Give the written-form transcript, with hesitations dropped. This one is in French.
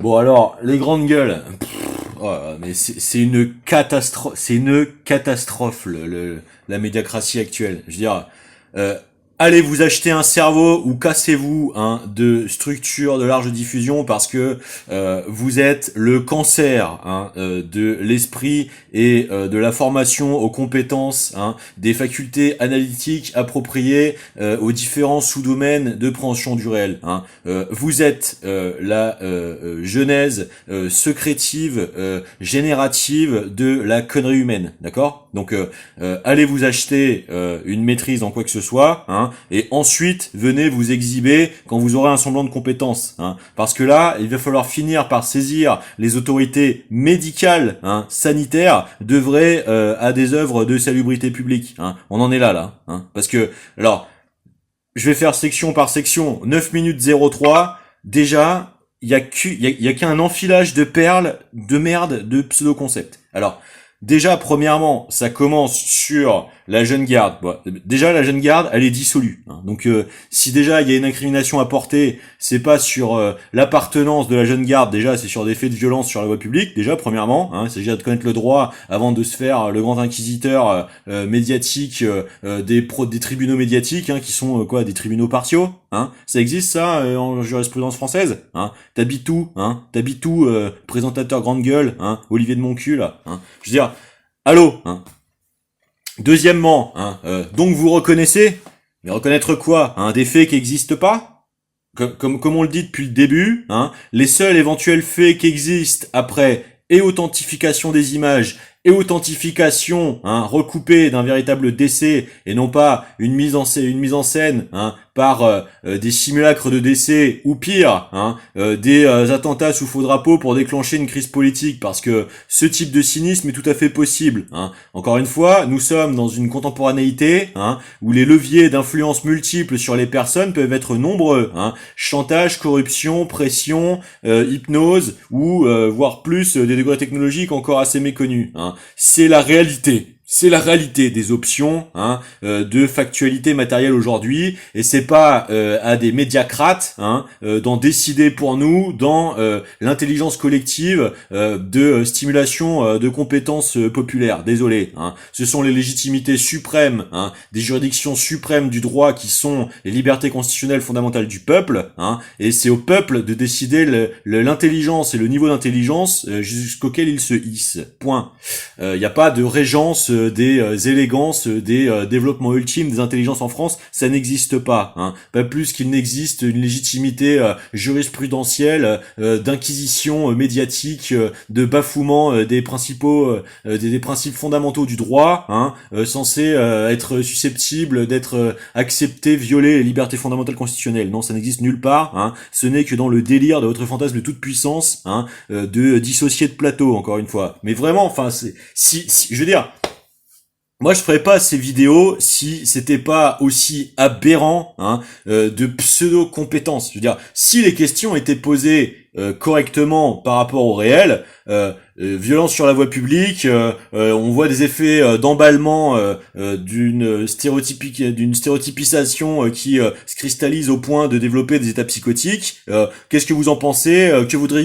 Bon alors, les grandes gueules. Oh, mais c'est une catastrophe. C'est une catastrophe la médiacratie actuelle. Je veux dire, euh, allez vous acheter un cerveau ou cassez-vous de structure de large diffusion parce que vous êtes le cancer de l'esprit et de la formation aux compétences, des facultés analytiques appropriées aux différents sous-domaines de préhension du réel. Vous êtes la genèse secrétive, générative de la connerie humaine, d'accord? Donc allez vous acheter une maîtrise en quoi que ce soit, et ensuite venez vous exhiber quand vous aurez un semblant de compétence, parce que là il va falloir finir par saisir les autorités médicales, sanitaires, d'œuvrer à des œuvres de salubrité publique. On en est là, parce que alors je vais faire section par section, 9 minutes 03, déjà il y a qu'un enfilage de perles de merde de pseudo-concepts. Alors déjà, premièrement, ça commence sur la jeune garde. Bon, déjà, la jeune garde, elle est dissolue. Donc, si déjà il y a une incrimination à porter, c'est pas sur l'appartenance de la jeune garde. Déjà, c'est sur des faits de violence sur la voie publique. Déjà, premièrement, il s'agit de connaître le droit avant de se faire le grand inquisiteur médiatique des tribunaux médiatiques, qui sont quoi, des tribunaux partiaux. Ça existe ça en jurisprudence française. T'habites où, présentateur grande gueule, Olivier de Moncul, là. Je veux dire, allô, Deuxièmement, donc vous reconnaissez, mais reconnaître quoi, des faits qui n'existent pas, comme on le dit depuis le début, les seuls éventuels faits qui existent après et authentification des images et authentification recoupée d'un véritable décès et non pas une mise en scène par des simulacres de décès ou pire des attentats sous faux drapeau pour déclencher une crise politique, parce que ce type de cynisme est tout à fait possible. Encore une fois, nous sommes dans une contemporanéité où les leviers d'influence multiples sur les personnes peuvent être nombreux. Chantage, corruption, pression, hypnose ou voire plus des degrés technologiques encore assez méconnus. C'est la réalité. C'est la réalité des options de factualité matérielle aujourd'hui, et c'est pas à des médiacrates d'en décider pour nous dans l'intelligence collective de stimulation de compétences populaires. Désolé, ce sont les légitimités suprêmes des juridictions suprêmes du droit qui sont les libertés constitutionnelles fondamentales du peuple, et c'est au peuple de décider l'intelligence et le niveau d'intelligence jusqu'auquel il se hisse. Point. Il n'y a pas de régence des élégances, des développements ultimes des intelligences en France, ça n'existe pas. Pas plus qu'il n'existe une légitimité jurisprudentielle d'inquisition médiatique, de bafouement des principaux des principes fondamentaux du droit, censés être susceptibles d'être acceptés, violer les libertés fondamentales constitutionnelles. Non, ça n'existe nulle part. Ce n'est que dans le délire de votre fantasme de toute puissance, de dissocier de plateau, encore une fois. Mais vraiment, enfin, si je veux dire, moi, je ferais pas ces vidéos si c'était pas aussi aberrant de pseudo-compétences. Je veux dire, si les questions étaient posées correctement par rapport au réel, violence sur la voie publique, on voit des effets d'emballement d'une stéréotypisation qui se cristallise au point de développer des états psychotiques. Qu'est-ce que vous en pensez? Que voudriez